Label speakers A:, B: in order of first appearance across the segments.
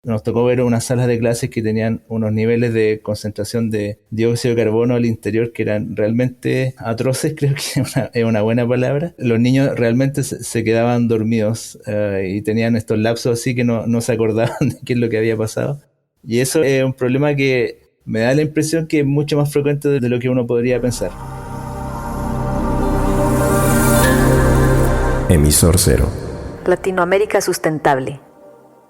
A: Nos tocó ver unas salas de clases que tenían unos niveles de concentración de dióxido de carbono al interior que eran realmente atroces, creo que es una buena palabra. Los niños realmente se quedaban dormidos y tenían estos lapsos así que no se acordaban de qué es lo que había pasado. Y eso es un problema que me da la impresión que es mucho más frecuente de lo que uno podría pensar.
B: Emisor Cero.
C: Latinoamérica Sustentable.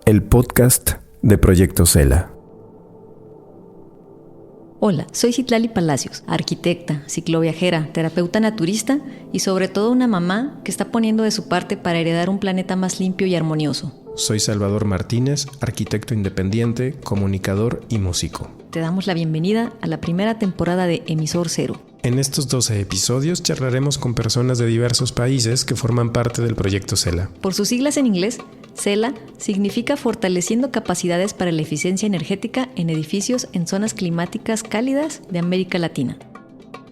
B: El podcast de Proyecto Cela.
C: Hola, soy Citlali Palacios, arquitecta, cicloviajera, terapeuta naturista y sobre todo una mamá que está poniendo de su parte para heredar un planeta más limpio y armonioso.
D: Soy Salvador Martínez, arquitecto independiente, comunicador y músico.
C: Te damos la bienvenida a la primera temporada de Emisor Cero.
D: En estos 12 episodios charlaremos con personas de diversos países que forman parte del Proyecto Cela.
C: Por sus siglas en inglés, CELA significa fortaleciendo capacidades para la eficiencia energética en edificios en zonas climáticas cálidas de América Latina.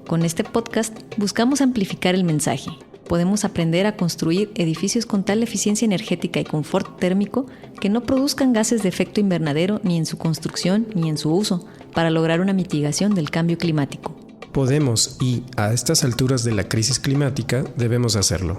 C: Con este podcast buscamos amplificar el mensaje. Podemos aprender a construir edificios con tal eficiencia energética y confort térmico que no produzcan gases de efecto invernadero ni en su construcción ni en su uso, para lograr una mitigación del cambio climático.
D: Podemos y, a estas alturas de la crisis climática, debemos hacerlo.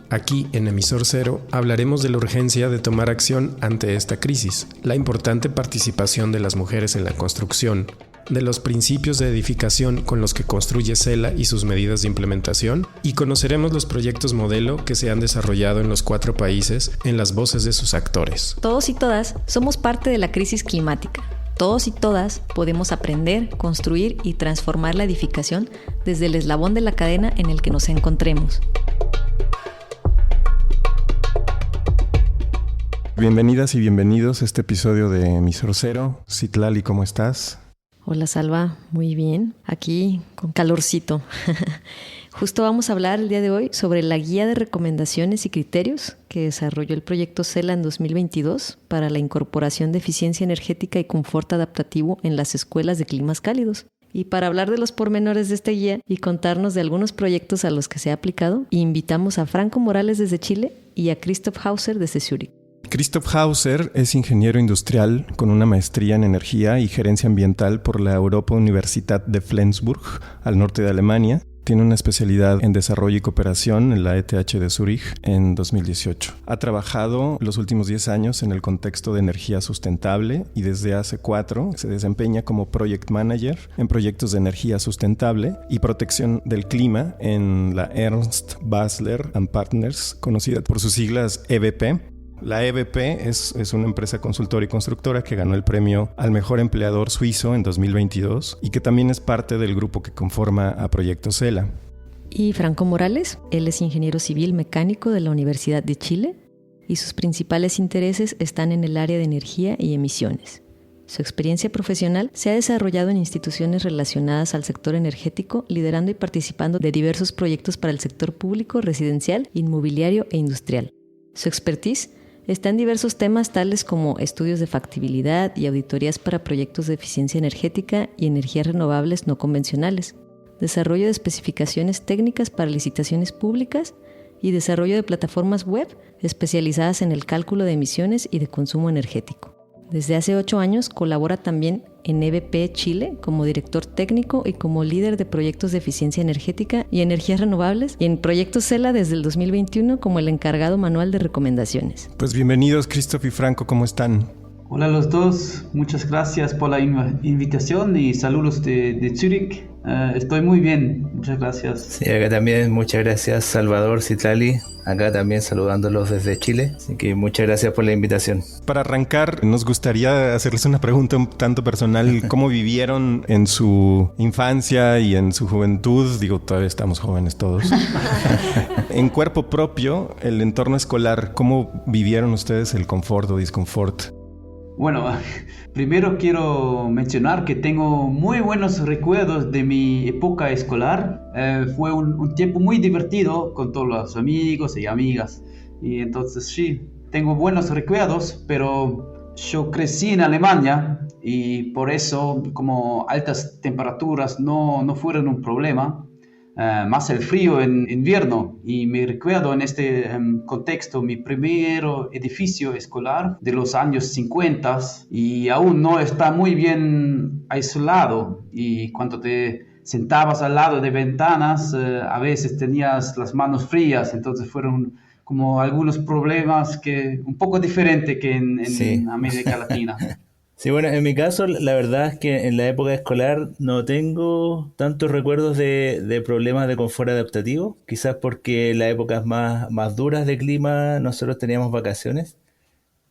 D: Aquí, en Emisor Cero, hablaremos de la urgencia de tomar acción ante esta crisis, la importante participación de las mujeres en la construcción, de los principios de edificación con los que construye CELA y sus medidas de implementación, y conoceremos los proyectos modelo que se han desarrollado en los 4 países en las voces de sus actores.
C: Todos y todas somos parte de la crisis climática. Todos y todas podemos aprender, construir y transformar la edificación desde el eslabón de la cadena en el que nos encontremos.
B: Bienvenidas y bienvenidos a este episodio de Emisor Cero. Citlali, ¿cómo estás?
C: Hola Salva, muy bien. Aquí con calorcito. Justo vamos a hablar el día de hoy sobre la guía de recomendaciones y criterios que desarrolló el proyecto CELA en 2022 para la incorporación de eficiencia energética y confort adaptativo en las escuelas de climas cálidos. Y para hablar de los pormenores de esta guía y contarnos de algunos proyectos a los que se ha aplicado, invitamos a Franco Morales desde Chile y a Christoph Hauser desde Zúrich.
B: Christoph Hauser es ingeniero industrial con una maestría en energía y gerencia ambiental por la Europa Universität de Flensburg, al norte de Alemania. Tiene una especialidad en desarrollo y cooperación en la ETH de Zúrich en 2018. Ha trabajado los últimos 10 años en el contexto de energía sustentable y desde hace 4 se desempeña como Project Manager en proyectos de energía sustentable y protección del clima en la Ernst Basler & Partners, conocida por sus siglas EBP. La EBP es una empresa consultora y constructora que ganó el premio al mejor empleador suizo en 2022 y que también es parte del grupo que conforma a Proyecto Cela.
C: Y Franco Morales, él es ingeniero civil mecánico de la Universidad de Chile y sus principales intereses están en el área de energía y emisiones. Su experiencia profesional se ha desarrollado en instituciones relacionadas al sector energético, liderando y participando de diversos proyectos para el sector público, residencial, inmobiliario e industrial. Su expertise está en diversos temas tales como estudios de factibilidad y auditorías para proyectos de eficiencia energética y energías renovables no convencionales, desarrollo de especificaciones técnicas para licitaciones públicas y desarrollo de plataformas web especializadas en el cálculo de emisiones y de consumo energético. Desde hace 8 años colabora también en EBP Chile como director técnico y como líder de proyectos de eficiencia energética y energías renovables, y en Proyecto CELA desde el 2021 como el encargado manual de recomendaciones.
B: Pues bienvenidos, Christoph y Franco, ¿cómo están?
E: Hola a los dos, muchas gracias por la invitación y saludos de Zúrich. Estoy muy bien, muchas gracias.
A: Sí, acá también muchas gracias Salvador, Citlali, acá también saludándolos desde Chile, así que muchas gracias por la invitación.
B: Para arrancar, nos gustaría hacerles una pregunta un tanto personal. ¿Cómo vivieron en su infancia y en su juventud? Digo, todavía estamos jóvenes todos. En cuerpo propio, el entorno escolar, ¿cómo vivieron ustedes el confort o disconfort?
E: Bueno, primero quiero mencionar que tengo muy buenos recuerdos de mi época escolar. Fue un tiempo muy divertido con todos los amigos y amigas. Y entonces sí, tengo buenos recuerdos, pero yo crecí en Alemania y por eso como altas temperaturas no fueron un problema. más el frío en invierno. Y me recuerdo en este contexto mi primer edificio escolar de los años 50 y aún no está muy bien aislado. Y cuando te sentabas al lado de ventanas, a veces tenías las manos frías, entonces fueron como algunos problemas que un poco diferente que
A: Sí.
E: en América Latina.
A: Sí, bueno, en mi caso, la verdad es que en la época escolar no tengo tantos recuerdos de problemas de confort adaptativo, quizás porque en las épocas más duras de clima nosotros teníamos vacaciones,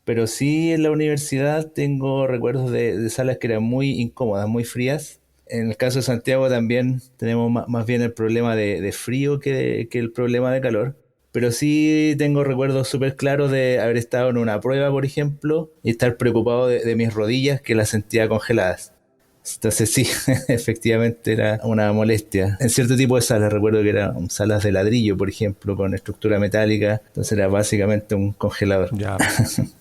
A: pero sí en la universidad tengo recuerdos de salas que eran muy incómodas, muy frías. En el caso de Santiago también tenemos más bien el problema de frío que el problema de calor. Pero sí tengo recuerdos súper claros de haber estado en una prueba, por ejemplo, y estar preocupado de mis rodillas que las sentía congeladas. Entonces sí, efectivamente era una molestia. En cierto tipo de salas, recuerdo que eran salas de ladrillo, por ejemplo, con estructura metálica, entonces era básicamente un congelador.
B: Ya.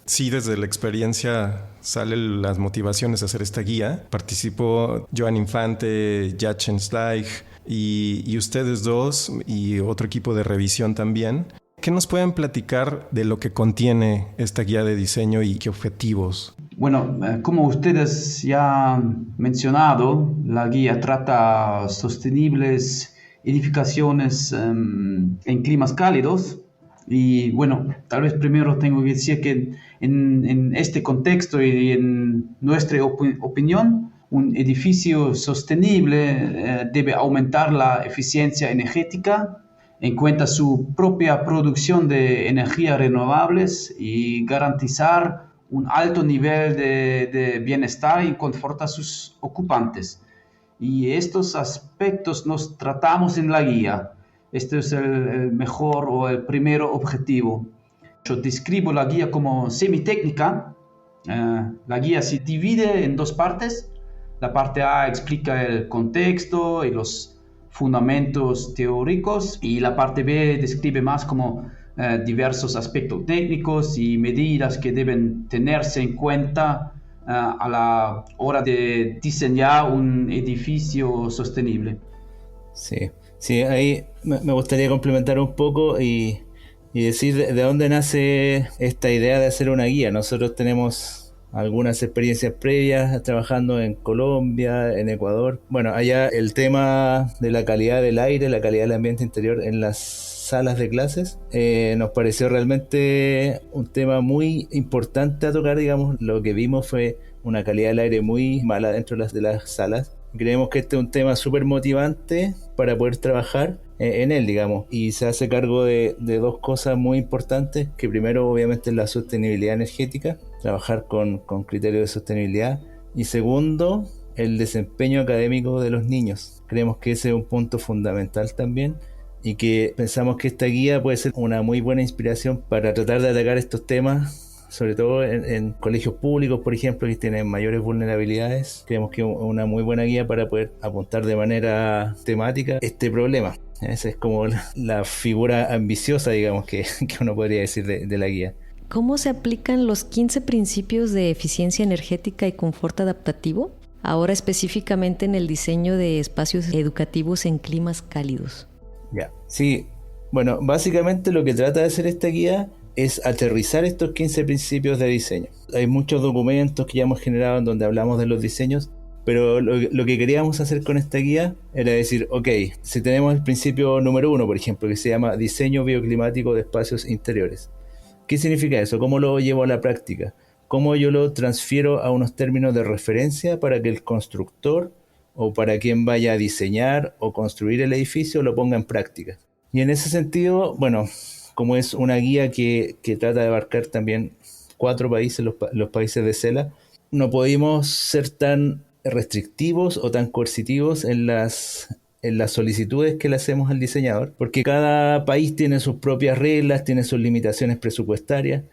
B: Sí, desde la experiencia salen las motivaciones de hacer esta guía. Participó Joan Infante, Jacen Schleich y ustedes dos y otro equipo de revisión también. ¿Qué nos pueden platicar de lo que contiene esta guía de diseño y qué objetivos?
E: Bueno, como ustedes ya han mencionado, la guía trata sostenibles edificaciones en climas cálidos. Y bueno, tal vez primero tengo que decir que en este contexto y en nuestra opinión, un edificio sostenible debe aumentar la eficiencia energética en cuenta su propia producción de energías renovables y garantizar un alto nivel de bienestar y confort a sus ocupantes. Y estos aspectos nos tratamos en la guía. Este es el mejor o el primer objetivo. Yo describo la guía como semitécnica. La guía se divide en dos partes. La parte A explica el contexto y los fundamentos teóricos y la parte B describe más como diversos aspectos técnicos y medidas que deben tenerse en cuenta a la hora de diseñar un edificio sostenible.
A: Sí, sí, ahí me gustaría complementar un poco y decir de dónde nace esta idea de hacer una guía. Nosotros tenemos algunas experiencias previas trabajando en Colombia, en Ecuador. Bueno, allá el tema de la calidad del aire, la calidad del ambiente interior en las salas de clases, nos pareció realmente un tema muy importante a tocar. Digamos, lo que vimos fue una calidad del aire muy mala dentro de las salas. Creemos que este es un tema súper motivante para poder trabajar en él, digamos, y se hace cargo de dos cosas muy importantes, que primero obviamente es la sostenibilidad energética, trabajar con criterios de sostenibilidad, y segundo, el desempeño académico de los niños. Creemos que ese es un punto fundamental también, y que pensamos que esta guía puede ser una muy buena inspiración para tratar de atacar estos temas, sobre todo en colegios públicos, por ejemplo, que tienen mayores vulnerabilidades. Creemos que es una muy buena guía para poder apuntar de manera temática este problema. Esa es como la figura ambiciosa, digamos, que uno podría decir de la guía.
C: ¿Cómo se aplican los 15 principios de eficiencia energética y confort adaptativo? Ahora específicamente en el diseño de espacios educativos en climas cálidos.
A: Ya, sí. Bueno, básicamente lo que trata de hacer esta guía es aterrizar estos 15 principios de diseño. Hay muchos documentos que ya hemos generado en donde hablamos de los diseños, pero lo que queríamos hacer con esta guía era decir, ok, si tenemos el principio número 1, por ejemplo, que se llama diseño bioclimático de espacios interiores. ¿Qué significa eso? ¿Cómo lo llevo a la práctica? ¿Cómo yo lo transfiero a unos términos de referencia para que el constructor o para quien vaya a diseñar o construir el edificio lo ponga en práctica? Y en ese sentido, bueno, como es una guía que trata de abarcar también 4 países, los países de CELA, no pudimos ser tan restrictivos o tan coercitivos en las solicitudes que le hacemos al diseñador, porque cada país tiene sus propias reglas, tiene sus limitaciones presupuestarias.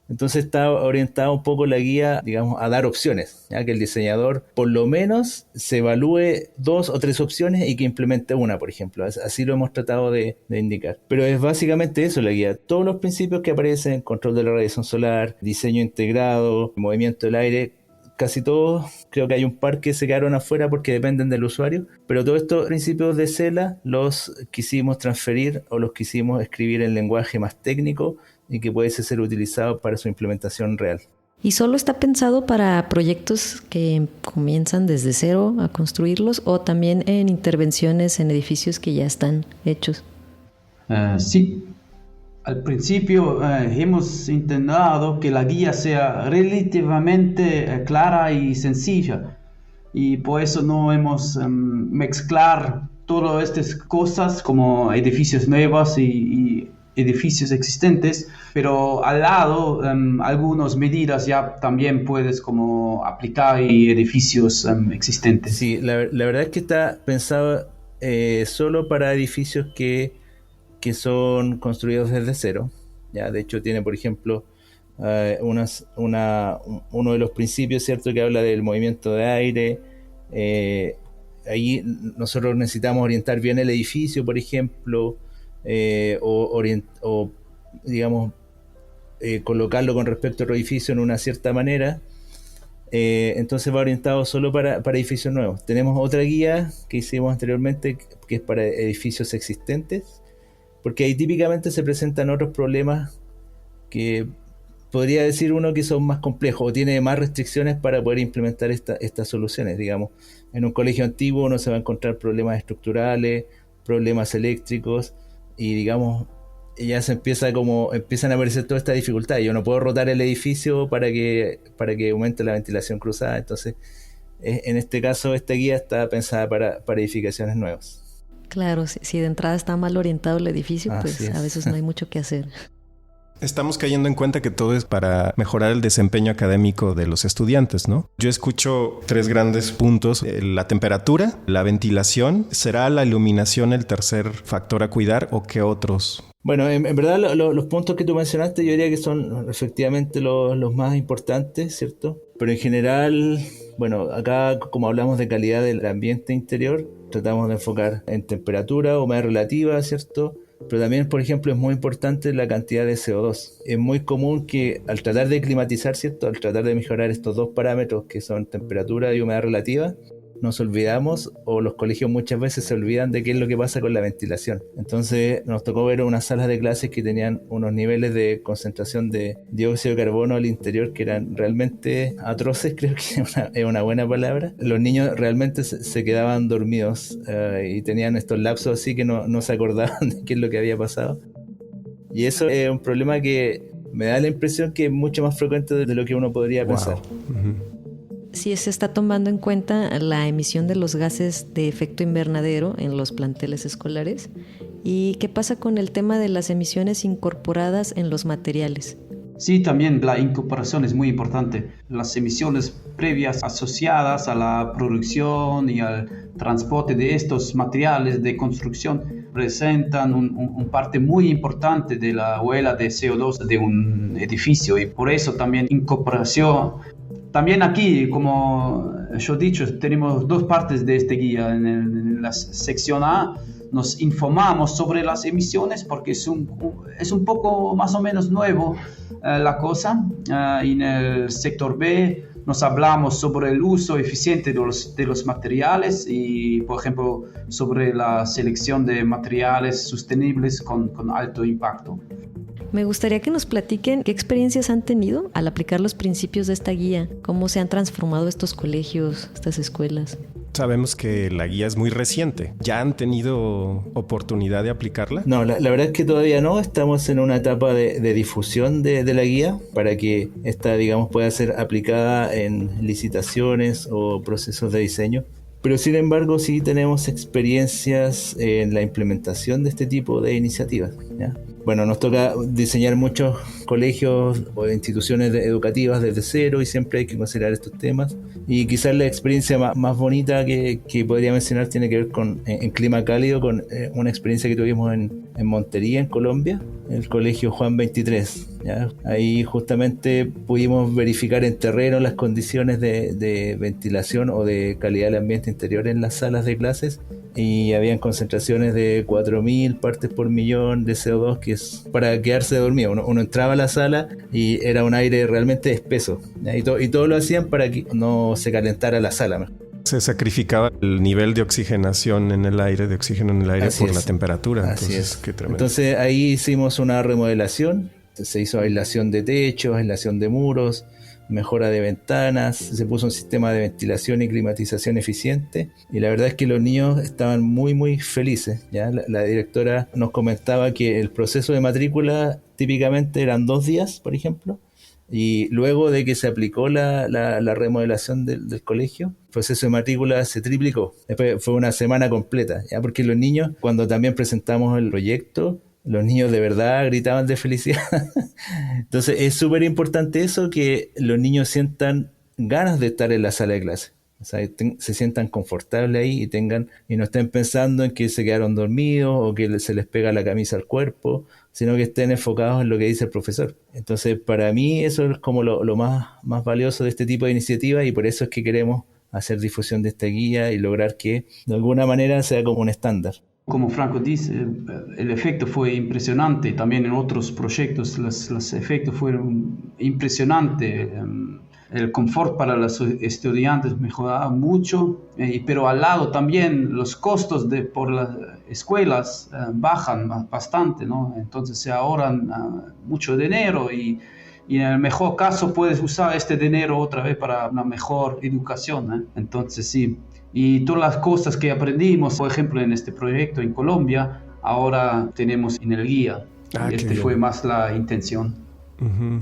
A: Entonces está orientada un poco la guía, digamos, a dar opciones, ya que el diseñador por lo menos se evalúe 2 o 3 opciones y que implemente una, por ejemplo. Así lo hemos tratado de indicar. Pero es básicamente eso la guía. Todos los principios que aparecen, control de la radiación solar, diseño integrado, movimiento del aire, casi todos, creo que hay un par que se quedaron afuera porque dependen del usuario, pero todos estos principios de CELA los quisimos transferir o los quisimos escribir en lenguaje más técnico y que pudiese ser utilizado para su implementación real.
C: ¿Y solo está pensado para proyectos que comienzan desde cero a construirlos o también en intervenciones en edificios que ya están hechos?
E: Sí. Al principio hemos intentado que la guía sea relativamente clara y sencilla, y por eso no hemos mezclar todas estas cosas como edificios nuevos y edificios existentes, pero al lado algunas medidas ya también puedes como aplicar en edificios existentes.
A: Sí, la verdad es que está pensado solo para edificios que son construidos desde cero. Ya, de hecho tiene, por ejemplo, uno de los principios, ¿cierto?, que habla del movimiento de aire. Ahí nosotros necesitamos orientar bien el edificio, por ejemplo, o digamos, colocarlo con respecto al edificio en una cierta manera. Entonces va orientado solo para edificios nuevos. Tenemos otra guía que hicimos anteriormente que es para edificios existentes, porque ahí típicamente se presentan otros problemas que podría decir uno que son más complejos o tiene más restricciones para poder implementar estas soluciones. Digamos, en un colegio antiguo uno se va a encontrar problemas estructurales, problemas eléctricos, y digamos, ya empiezan a aparecer todas estas dificultades. Yo no puedo rotar el edificio para que aumente la ventilación cruzada. Entonces, en este caso, esta guía está pensada para edificaciones nuevas.
C: Claro, si de entrada está mal orientado el edificio, pues a veces no hay mucho que hacer.
B: Estamos cayendo en cuenta que todo es para mejorar el desempeño académico de los estudiantes, ¿no? Yo escucho 3 grandes puntos: la temperatura, la ventilación. ¿Será la iluminación el tercer factor a cuidar o qué otros?
A: Bueno, en verdad los puntos que tú mencionaste yo diría que son efectivamente los más importantes, ¿cierto? Pero en general, bueno, acá como hablamos de calidad del ambiente interior, tratamos de enfocar en temperatura, humedad relativa, ¿cierto? Pero también, por ejemplo, es muy importante la cantidad de CO2. Es muy común que al tratar de climatizar, ¿cierto?, al tratar de mejorar estos dos parámetros que son temperatura y humedad relativa, nos olvidamos, o los colegios muchas veces se olvidan de qué es lo que pasa con la ventilación. Entonces nos tocó ver unas salas de clases que tenían unos niveles de concentración de dióxido de carbono al interior que eran realmente atroces, creo que es una buena palabra. Los niños realmente se quedaban dormidos y tenían estos lapsos así que no se acordaban de qué es lo que había pasado. Y eso es un problema que me da la impresión que es mucho más frecuente de lo que uno podría pensar.
B: Uh-huh.
C: Sí, se está tomando en cuenta la emisión de los gases de efecto invernadero en los planteles escolares. ¿Y qué pasa con el tema de las emisiones incorporadas en los materiales?
E: Sí, también la incorporación es muy importante. Las emisiones previas asociadas a la producción y al transporte de estos materiales de construcción representan un parte muy importante de la huella de CO2 de un edificio, y por eso también incorporación. También aquí, como yo he dicho, tenemos 2 partes de esta guía. En la sección A nos informamos sobre las emisiones porque es un poco más o menos nuevo la cosa. En el sector B nos hablamos sobre el uso eficiente de los materiales y, por ejemplo, sobre la selección de materiales sostenibles con alto impacto.
C: Me gustaría que nos platiquen qué experiencias han tenido al aplicar los principios de esta guía, cómo se han transformado estos colegios, estas escuelas.
B: Sabemos que la guía es muy reciente. ¿Ya han tenido oportunidad de aplicarla?
A: No, la verdad es que todavía no. Estamos en una etapa de difusión de la guía para que esta, digamos, pueda ser aplicada en licitaciones o procesos de diseño. Pero sin embargo sí tenemos experiencias en la implementación de este tipo de iniciativas, ¿ya? Bueno, nos toca diseñar muchos colegios o instituciones educativas desde cero y siempre hay que considerar estos temas. Y quizás la experiencia más bonita que podría mencionar tiene que ver con en clima cálido, con una experiencia que tuvimos en Montería, en Colombia, en el colegio Juan 23. ¿Ya? Ahí justamente pudimos verificar en terreno las condiciones de ventilación o de calidad del ambiente interior en las salas de clases y habían concentraciones de 4000 partes por millón de CO2, que es para quedarse dormido. Uno entraba a la sala y era un aire realmente espeso, ¿ya? Y todo lo hacían para que no se calentara la sala.
B: Se sacrificaba el nivel de oxigenación en el aire, de oxígeno en el aire por la temperatura.
A: Así
B: Entonces,
A: es.
B: qué tremendo.
A: Entonces ahí hicimos una remodelación, se hizo aislación de techos, aislación de muros, mejora de ventanas, se puso un sistema de ventilación y climatización eficiente, y la verdad es que los niños estaban muy muy felices, ¿ya? La directora nos comentaba que el proceso de matrícula típicamente eran 2 días, por ejemplo, y luego de que se aplicó la remodelación del colegio, el proceso de matrícula se triplicó. Después fue una semana completa, ¿ya? Porque los niños, cuando también presentamos el proyecto, los niños de verdad gritaban de felicidad. Entonces es súper importante eso, que los niños sientan ganas de estar en la sala de clase. O sea, se sientan confortables ahí y no estén pensando en que se quedaron dormidos o que se les pega la camisa al cuerpo, sino que estén enfocados en lo que dice el profesor. Entonces, para mí eso es como lo más valioso de este tipo de iniciativa, y por eso es que queremos hacer difusión de esta guía y lograr que de alguna manera sea como un estándar.
E: Como Franco dice, el efecto fue impresionante. También en otros proyectos los efectos fueron impresionantes. El confort para los estudiantes mejoraba mucho, pero al lado también los costos por las escuelas bajan bastante, ¿no? Entonces se ahorran mucho dinero y en el mejor caso puedes usar este dinero otra vez para una mejor educación, ¿eh? Entonces sí. Y todas las cosas que aprendimos, por ejemplo, en este proyecto en Colombia, ahora tenemos en el guía. Y fue más la intención.
B: Uh-huh.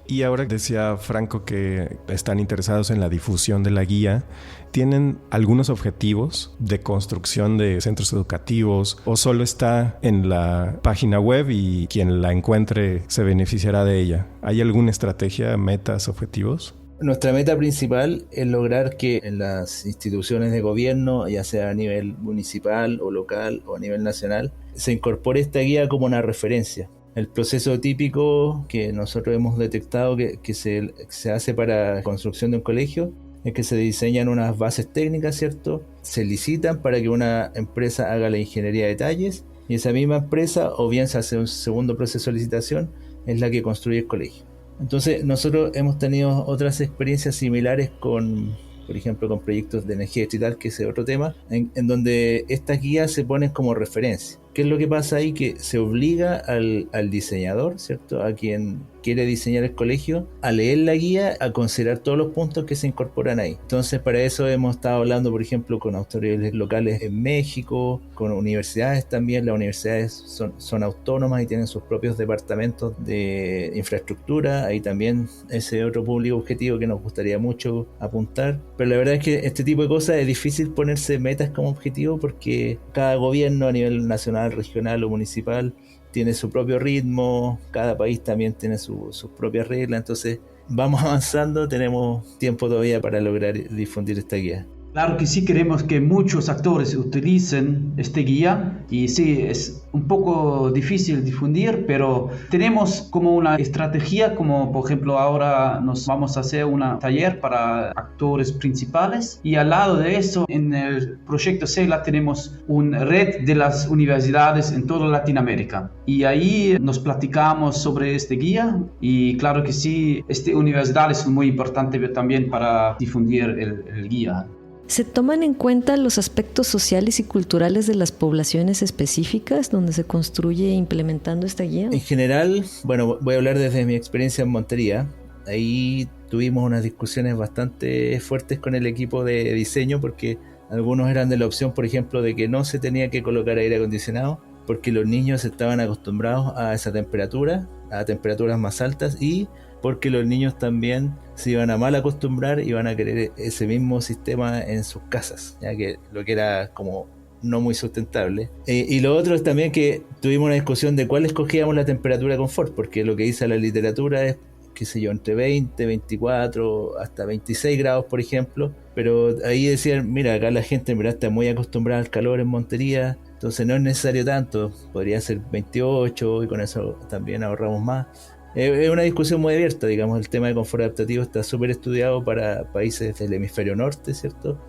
B: Y ahora decía Franco que están interesados en la difusión de la guía. ¿Tienen algunos objetivos de construcción de centros educativos o solo está en la página web y quien la encuentre se beneficiará de ella? ¿Hay alguna estrategia, metas, objetivos?
A: Nuestra meta principal es lograr que en las instituciones de gobierno, ya sea a nivel municipal o local o a nivel nacional, se incorpore esta guía como una referencia. El proceso típico que nosotros hemos detectado que se hace para construcción de un colegio es que se diseñan unas bases técnicas, ¿cierto? Se licitan para que una empresa haga la ingeniería de detalles, y esa misma empresa, o bien se hace un segundo proceso de licitación, es la que construye el colegio. Entonces nosotros hemos tenido otras experiencias similares por ejemplo, con proyectos de energía distrital, que es otro tema, en donde estas guías se ponen como referencia. ¿Qué es lo que pasa ahí? Que se obliga al diseñador, ¿cierto? A quien quiere diseñar el colegio, a leer la guía, a considerar todos los puntos que se incorporan ahí. Entonces, para eso hemos estado hablando, por ejemplo, con autoridades locales en México, con universidades también. Las universidades son autónomas y tienen sus propios departamentos de infraestructura. Ahí también ese otro público objetivo que nos gustaría mucho apuntar. Pero la verdad es que este tipo de cosas es difícil ponerse metas como objetivo, porque cada gobierno a nivel nacional, regional o municipal tiene su propio ritmo, cada país también tiene sus propias reglas, entonces vamos avanzando, tenemos tiempo todavía para lograr difundir esta guía.
E: Claro que sí, queremos que muchos actores utilicen este guía, y sí, es un poco difícil difundir, pero tenemos como una estrategia, como por ejemplo ahora nos vamos a hacer un taller para actores principales, y al lado de eso en el proyecto CELA tenemos una red de las universidades en toda Latinoamérica, y ahí nos platicamos sobre este guía, y claro que sí, esta universidad es muy importante también para difundir el guía.
C: ¿Se toman en cuenta los aspectos sociales y culturales de las poblaciones específicas donde se construye implementando esta guía?
A: En general, bueno, voy a hablar desde mi experiencia en Montería. Ahí tuvimos unas discusiones bastante fuertes con el equipo de diseño, porque algunos eran de la opción, por ejemplo, de que no se tenía que colocar aire acondicionado, porque los niños estaban acostumbrados a esa temperatura, a temperaturas más altas, y porque los niños también se iban a mal acostumbrar y van a querer ese mismo sistema en sus casas, ya que lo que era como no muy sustentable. Y lo otro es también que tuvimos una discusión de cuál escogíamos la temperatura de confort, porque lo que dice la literatura es, qué sé yo, entre 20, 24, hasta 26 grados, por ejemplo, pero ahí decían, mira, acá la gente está muy acostumbrada al calor en Montería, entonces no es necesario tanto, podría ser 28 y con eso también ahorramos más. Es una discusión muy abierta, digamos. El tema de confort adaptativo está súper estudiado para países del hemisferio norte, ¿cierto?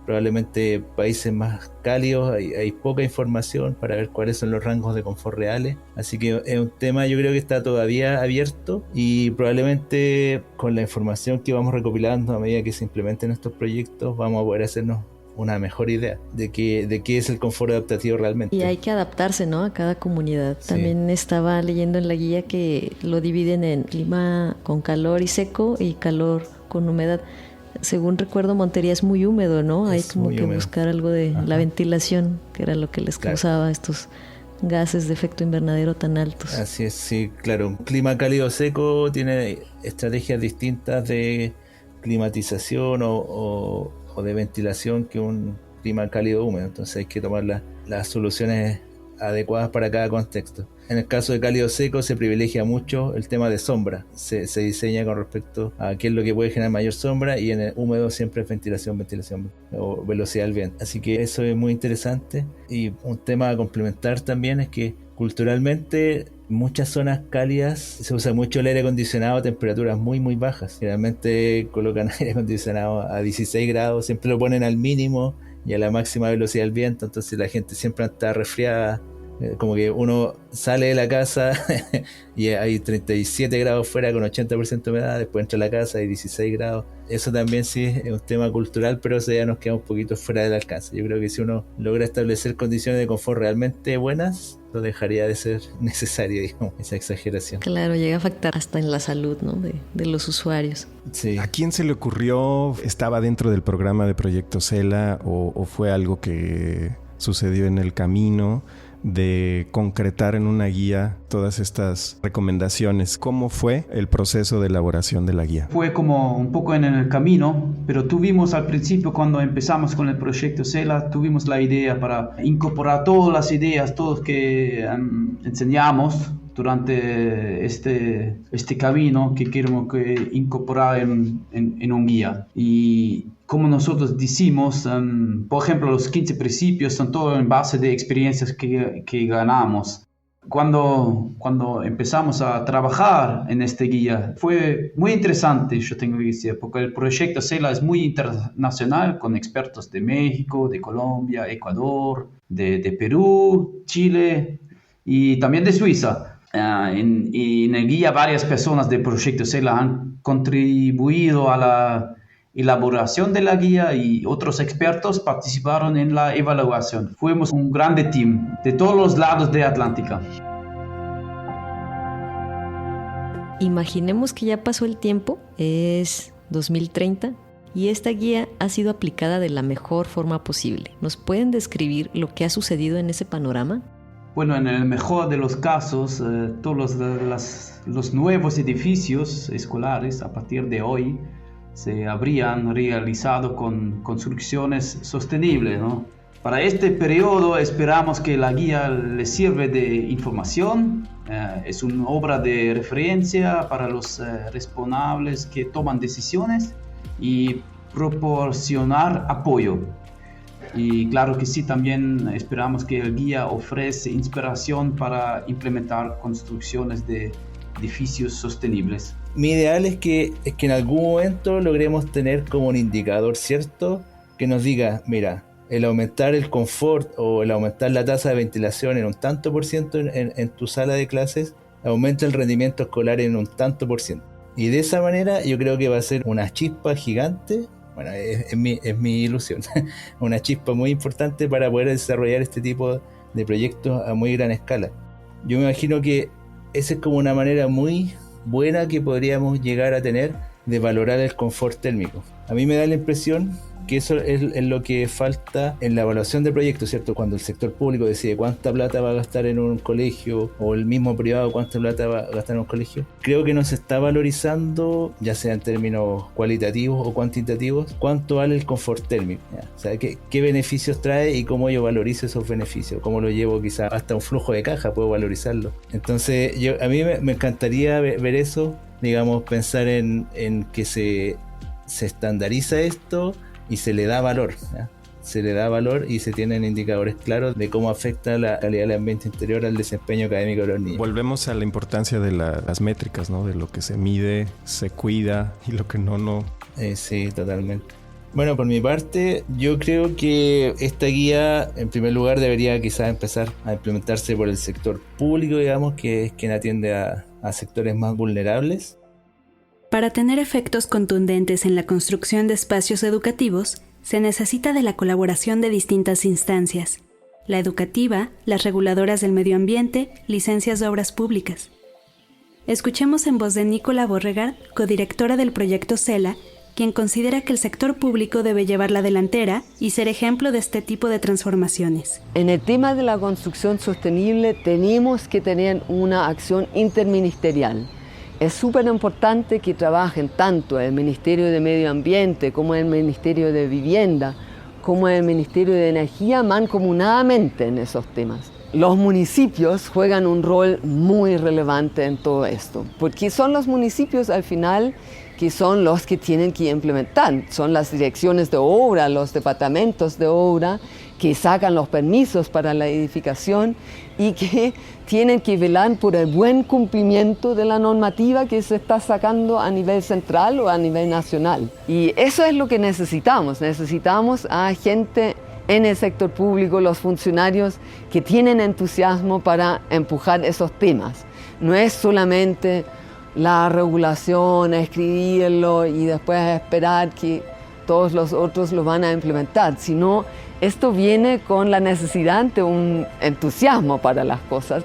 A: probablemente países más cálidos hay poca información para ver cuáles son los rangos de confort reales. Así que es un tema, yo creo que está todavía abierto, y probablemente con la información que vamos recopilando a medida que se implementen estos proyectos vamos a poder hacernos una mejor idea de qué es el confort adaptativo realmente.
C: Y hay que adaptarse, ¿no?, a cada comunidad.
A: Sí.
C: También estaba leyendo en la guía que lo dividen en clima con calor y seco y calor con humedad. Según recuerdo, Montería es muy húmedo, ¿no? Hay como que buscar algo de la ventilación, que era lo que les causaba estos gases de efecto invernadero tan altos.
A: Así es, sí, claro. Un clima cálido seco tiene estrategias distintas de climatización o de ventilación que un clima cálido húmedo. Entonces hay que tomar las soluciones adecuadas para cada contexto. En el caso de cálido seco se privilegia mucho el tema de sombra. Se diseña con respecto a qué es lo que puede generar mayor sombra, y en el húmedo siempre es ventilación o velocidad del viento. Así que eso es muy interesante. Y un tema a complementar también es que culturalmente muchas zonas cálidas se usa mucho el aire acondicionado a temperaturas muy muy bajas. Generalmente colocan aire acondicionado a 16 grados, siempre lo ponen al mínimo y a la máxima velocidad del viento, entonces la gente siempre está resfriada. Como que uno sale de la casa y hay 37 grados fuera con 80% de humedad, después entra a la casa y 16 grados. Eso también sí es un tema cultural, pero eso ya nos queda un poquito fuera del alcance. Yo creo que si uno logra establecer condiciones de confort realmente buenas, no dejaría de ser necesario, digamos, esa exageración.
C: Claro, llega a afectar hasta en la salud, ¿no?, de los usuarios.
A: Sí.
B: ¿A quién se le ocurrió? ¿Estaba dentro del programa de Proyecto Cela o fue algo que sucedió en el camino de concretar en una guía todas estas recomendaciones? ¿Cómo fue el proceso de elaboración de la guía?
E: Fue como un poco en el camino, pero tuvimos al principio, cuando empezamos con el proyecto CELA, tuvimos la idea para incorporar todas las ideas, todos que enseñamos durante este camino que queremos incorporar en un guía. Y como nosotros decimos, por ejemplo, los 15 principios son todo en base de experiencias que ganamos. Cuando empezamos a trabajar en este guía, fue muy interesante, yo tengo que decir, porque el proyecto CELA es muy internacional, con expertos de México, de Colombia, Ecuador, de Perú, Chile y también de Suiza. Y en el guía varias personas del proyecto CELA han contribuido a la elaboración de la guía, y otros expertos participaron en la evaluación. Fuimos un grande team de todos los lados de Atlántica.
C: Imaginemos que ya pasó el tiempo, es 2030, y esta guía ha sido aplicada de la mejor forma posible. ¿Nos pueden describir lo que ha sucedido en ese panorama?
E: Bueno, en el mejor de los casos, todos los nuevos edificios escolares a partir de hoy se habrían realizado con construcciones sostenibles, ¿no? Para este periodo esperamos que la guía les sirva de información, es una obra de referencia para los responsables que toman decisiones, y proporcionar apoyo. Y claro que sí, también esperamos que el guía ofrece inspiración para implementar construcciones de edificios sostenibles.
A: Mi ideal es que en algún momento logremos tener como un indicador cierto que nos diga, mira, el aumentar el confort o el aumentar la tasa de ventilación en un tanto por ciento en tu sala de clases aumenta el rendimiento escolar en un tanto por ciento. Y de esa manera yo creo que va a ser una chispa gigante, bueno, es mi ilusión, una chispa muy importante para poder desarrollar este tipo de proyectos a muy gran escala. Yo me imagino que esa es como una manera muy buena que podríamos llegar a tener de valorar el confort térmico. A mí me da la impresión que eso es lo que falta en la evaluación de proyectos, ¿cierto? Cuando el sector público decide cuánta plata va a gastar en un colegio, o el mismo privado cuánta plata va a gastar en un colegio, creo que no se está valorizando, ya sea en términos cualitativos o cuantitativos, cuánto vale el confort térmico, ¿ya? O sea, qué beneficios trae y cómo yo valorizo esos beneficios, cómo lo llevo quizá hasta un flujo de caja, puedo valorizarlo. Entonces a mí me encantaría ver eso, digamos, pensar en que se estandariza esto y se le da valor, ¿ya? Se le da valor y se tienen indicadores claros de cómo afecta la calidad del ambiente interior al desempeño académico de los niños.
B: Volvemos a la importancia de las métricas, ¿no? De lo que se mide, se cuida y lo que no.
A: Sí, totalmente. Bueno, por mi parte, yo creo que esta guía, en primer lugar, debería quizás empezar a implementarse por el sector público, digamos, que es quien atiende a sectores más vulnerables.
F: Para tener efectos contundentes en la construcción de espacios educativos, se necesita de la colaboración de distintas instancias: la educativa, las reguladoras del medio ambiente, licencias de obras públicas. Escuchemos en voz de Nicola Borregard, codirectora del proyecto CELA, quien considera que el sector público debe llevar la delantera y ser ejemplo de este tipo de transformaciones.
G: En el tema de la construcción sostenible tenemos que tener una acción interministerial. Es súper importante que trabajen tanto el Ministerio de Medio Ambiente como el Ministerio de Vivienda, como el Ministerio de Energía mancomunadamente en esos temas. Los municipios juegan un rol muy relevante en todo esto, porque son los municipios al final que son los que tienen que implementar, son las direcciones de obra, los departamentos de obra que sacan los permisos para la edificación y que tienen que velar por el buen cumplimiento de la normativa que se está sacando a nivel central o a nivel nacional. Y eso es lo que necesitamos a gente en el sector público, los funcionarios que tienen entusiasmo para empujar esos temas. No es solamente la regulación, escribirlo y después esperar que todos los otros lo van a implementar, sino esto viene con la necesidad de un entusiasmo para las cosas.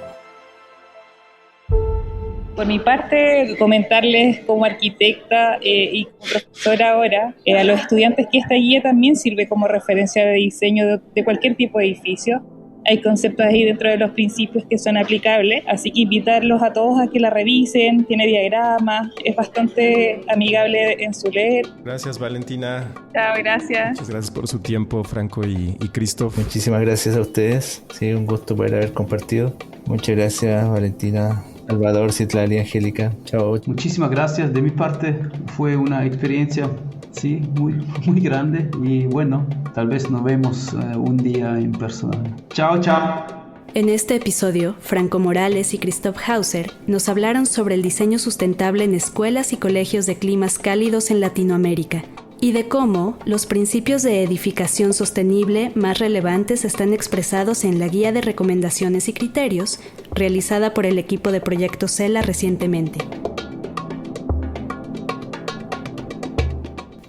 H: Por mi parte, comentarles como arquitecta y como profesora ahora a los estudiantes que esta guía también sirve como referencia de diseño de cualquier tipo de edificio. Hay conceptos ahí dentro de los principios que son aplicables, así que invitarlos a todos a que la revisen. Tiene diagramas, es bastante amigable en su leer.
B: Gracias, Valentina.
H: Chao, gracias.
B: Muchas gracias por su tiempo, Franco y Christoph.
A: Muchísimas gracias a ustedes. Sí, un gusto poder haber compartido. Muchas gracias, Valentina, Salvador, Citlali, Angélica. Chao.
E: Muchísimas gracias de mi parte. Fue una experiencia, sí, muy grande y bueno, tal vez nos vemos un día en persona. Chao, chao.
F: En este episodio, Franco Morales y Christoph Hauser nos hablaron sobre el diseño sustentable en escuelas y colegios de climas cálidos en Latinoamérica y de cómo los principios de edificación sostenible más relevantes están expresados en la Guía de Recomendaciones y Criterios realizada por el equipo de Proyecto CELA recientemente.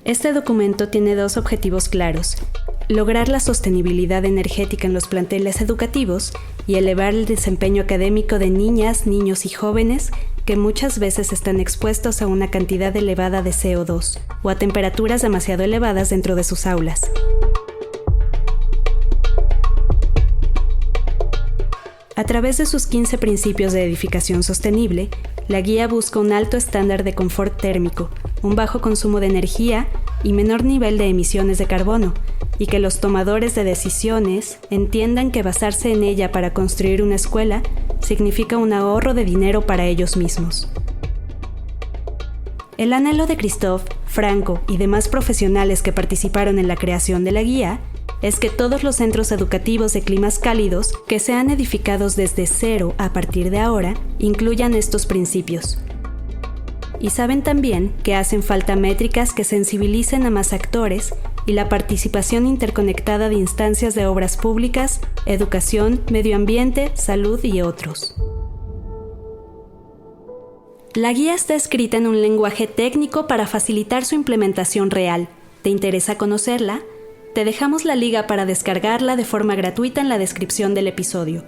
F: Este documento tiene dos objetivos claros: lograr la sostenibilidad energética en los planteles educativos y elevar el desempeño académico de niñas, niños y jóvenes que muchas veces están expuestos a una cantidad elevada de CO2 o a temperaturas demasiado elevadas dentro de sus aulas. A través de sus 15 principios de edificación sostenible, la guía busca un alto estándar de confort térmico, un bajo consumo de energía y menor nivel de emisiones de carbono, y que los tomadores de decisiones entiendan que basarse en ella para construir una escuela significa un ahorro de dinero para ellos mismos. El anhelo de Christoph, Franco y demás profesionales que participaron en la creación de la guía es que todos los centros educativos de climas cálidos que sean edificados desde cero a partir de ahora incluyan estos principios. Y saben también que hacen falta métricas que sensibilicen a más actores y la participación interconectada de instancias de obras públicas, educación, medio ambiente, salud y otros. La guía está escrita en un lenguaje técnico para facilitar su implementación real. ¿Te interesa conocerla? Te dejamos la liga para descargarla de forma gratuita en la descripción del episodio.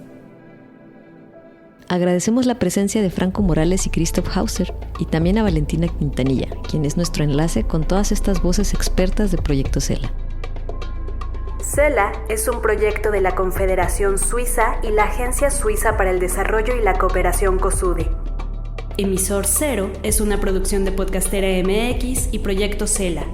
C: Agradecemos la presencia de Franco Morales y Christoph Hauser y también a Valentina Quintanilla, quien es nuestro enlace con todas estas voces expertas de Proyecto CELA.
F: CELA es un proyecto de la Confederación Suiza y la Agencia Suiza para el Desarrollo y la Cooperación COSUDE. Emisor Cero es una producción de Podcastera MX y Proyecto CELA.